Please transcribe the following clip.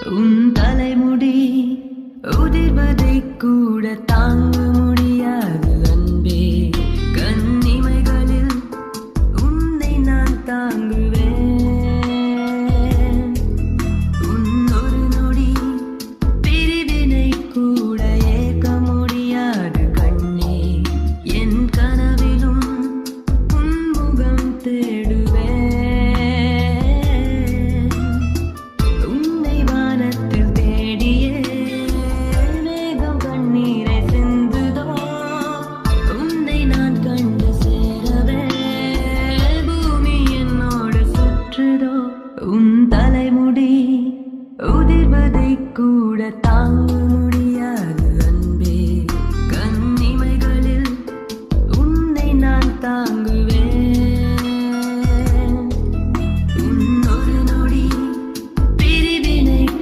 உன் தலைமுடி உதிர்வதை கூட தாங்க முடியாது அன்பே. கண்ணிமைகளில் உன்னை நான் தாங்குவேன். உன் ஒரு நொடி பிரிவினை கூட ஏற்க முடியாது கண்ணே. என் கனவிலும் உன் முகம் தேடுவேன். உன் தலைமுடி உதிர்வதை கூட தாங்க